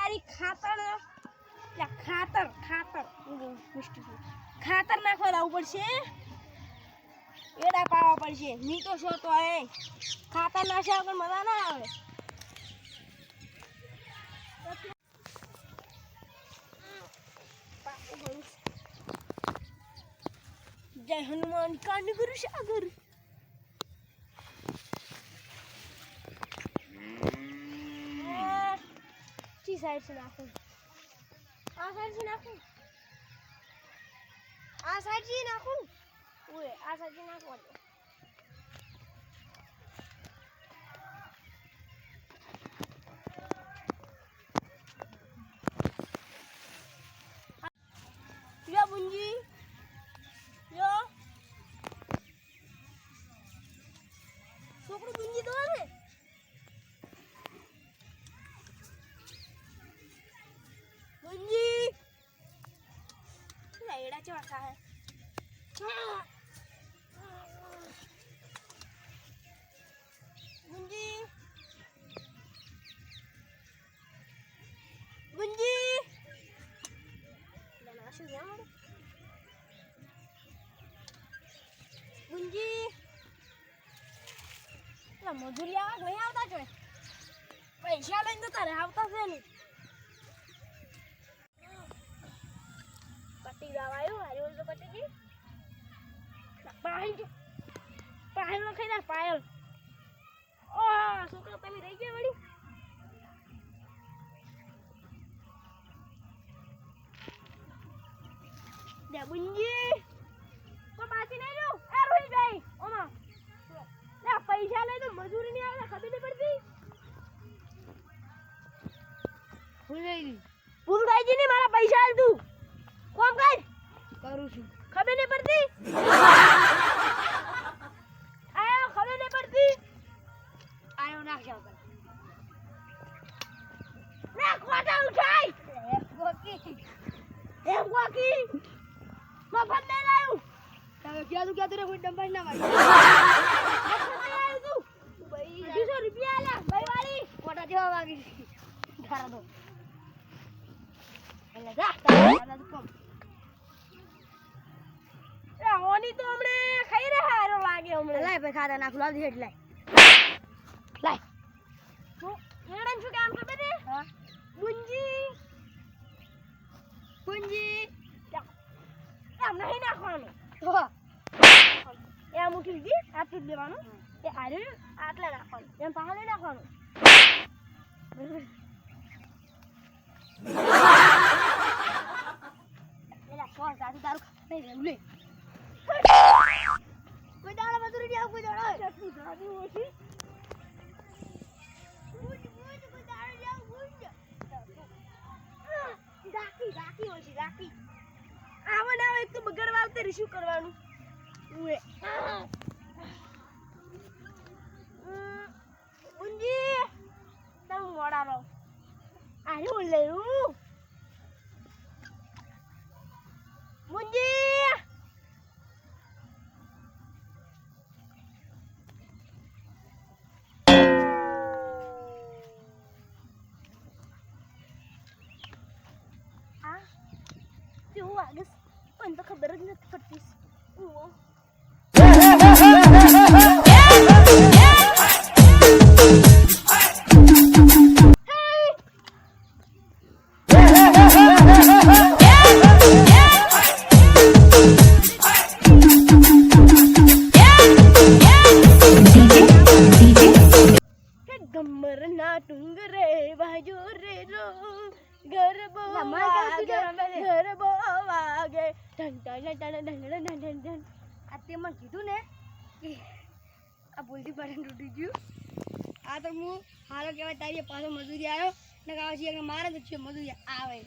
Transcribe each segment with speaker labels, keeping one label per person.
Speaker 1: તારી ખાતર ખાતર નાખવા લાવવું પડશે એડા પાવા પડશે ની તો શો તો એ ખાતર નાખ્યા વગર મજા ના આવે જય હનુમાન કાંડ ગુરુ સાગર साइड से नाखूं आ साइड से नाखूं ओए आ साइड से नाखो यो बुंजी यो छोकरो बुंजी तो है बुंजी एड़ा चौथा है बुंजी बुंजी बनाशु यार बुंजी ला मजूरिया नहीं आवता जो पैसा लઈને તો તારે આવતા છે ને पट्टी गावायो हरी बोल तो पट्टी जी पायल नो खाई पायल ओ छोकरा તમે રહી ગયા વળી દે બુંજી તો બાકી નહીં જો એ રોઈ ગઈ ઓમાં લે પૈસા લે તો મજૂરી નહીં આવે ખબર નહીં પડતી ભૂલ ગઈ ની મારા પૈસા આલ તું કોમ કર કરું છું ખબર નહીં પડતી આયો ખબર નહીં પડતી આયો નાખ જાવ રે કોટા ઉઠાઈ એમ કોકી મફત નહીં લાયું તમે ક્યાં તું કોઈ ડંબર ના મારી મફત નહીં આવ્યું તું ભાઈ 200 રૂપિયા આલા ભાઈ વાળી કોટા જેવા વાગી ધારા દો એટલે જા તારા તું કોમ ઓની તો હમણે ખાઈ રહ્યા હારો લાગે હમણે લાય ભાઈ ખાતા નાખું લાવ હેડ લાય હું હેડન શું કામ ખબર છે હા બુંજી એમ નહીં નાખવાનું તો એ મુઠી દી આટલું દેવાનું એ આરે આટલા નાખવાનું એમ પાહલે નાખવાનું એલા કોણ સાથી તારું નહીં રે લે કોઈ દાડા મજૂરી નહીં આવ કોઈ દાડા ચટણી ગાડી ઓછી કોઈ દાડા જાવ રાખી ઓછી રાખી આવો ના એક તો બગડવા આવતે રિશ્યુ કરવાનું ઉએ ઉંજી તમ મોડા રહો આરે બોલ લેવું મુંજી આ કેવું વાગસ પણ તો ખબર જ નથી પડતી ઓ गमर ना टुंग रे बाजू रे रो गरबो वागे टन टन टन टन टन टन आते मन कीधुं ने कि आ बोलती पड़न टूटी गયું आ तो मु हालो केवा तारी पाछो मजूरी आयो ने काव छी के मारे तो छ मजूरी आवे ए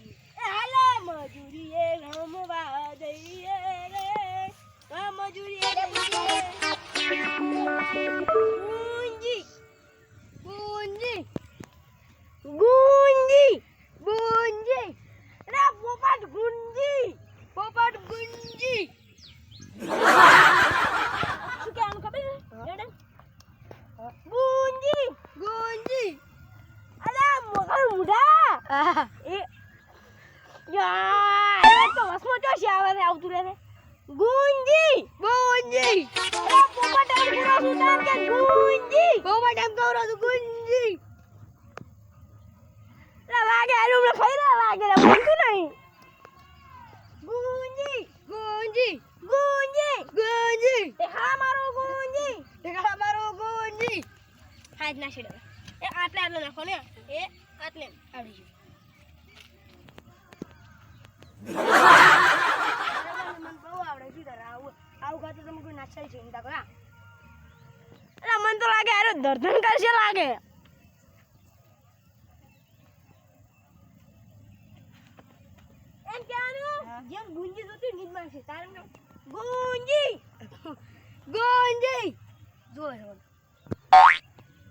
Speaker 1: हालो मजूरी ए रमवा दઈએ रे आ मजूरी ए गुंजी रे पोपट गुंजी શું કે આનું ખબર છે ગુંજી અલા મોગલ મુઢા ગુંજી ગુંજી પોપટ એમ કરો છું તાન કે ગુંજી પોપટ એમ કરો છું ગુંજી લા વાગે આલું મે ખઈરા લાગે લા બોલતું નહીં ગુંજી ગુંજી ગુંજી ગુંજી દેખા મારો ગુંજી હાથ ના છેડો એ આટલે નાખો ને એ આટલે આવડી ગયું મન બહુ આવડે છે તારે આવું ખાતો તમે કોઈ નાચલ છે ઇંતા કરા અરે મન તો લાગે અરે દર્દન કરશે લાગે એમ કેવાનું જેમ ગુંજી જોતી નીદ માં છે તારે ગુંજી ગુંજી જો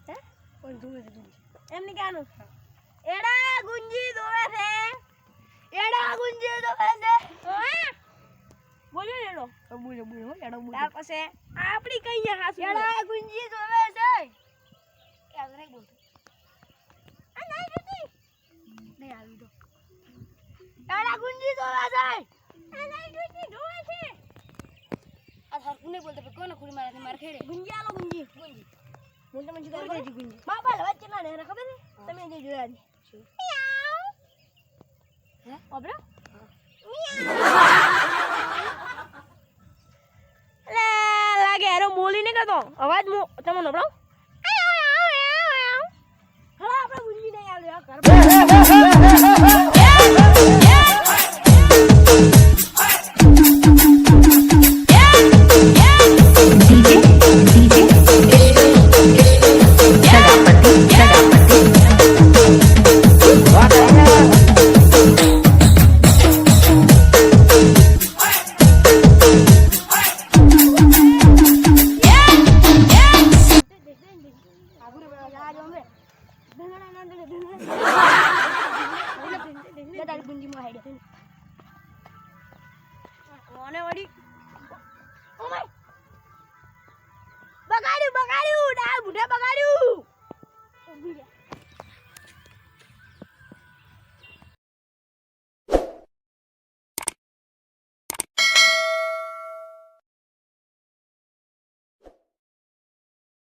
Speaker 1: હે કોણ જોવે છે ગુંજી એમને કેવાનું એડા ગુંજી જોવે છે એડા ગુંજી જોવે છે બોલો એડો બોલો હો એડો બોલો ત્યાર પછી આપડી કઈ હાસુ એડા ગુંજી જોવે છે કે નહીં બોલતો આ નહીં જોતી નહીં આવી તો એડા ગુંજી જોવે છે આ નહીં જોતી જોવે છે આ હરકુ નહીં બોલતો કે કોને ખુરી મારે માર ખેડે ગુંજી આલો ગુંજી ગુંજી હું તમને જુગાર કરી દી ગુંજી બાપા લવા ચલા ને ખબર છે તમે જે જોયા છે હે ઓબરા લે લાગે એરો બોલી ને કરતો અવાજ મો તમને ઓબરા હા આપણે ગુંજી નહીં આવ્યો ઘર બગાડ્યું ડા બુઢા બગાડ્યું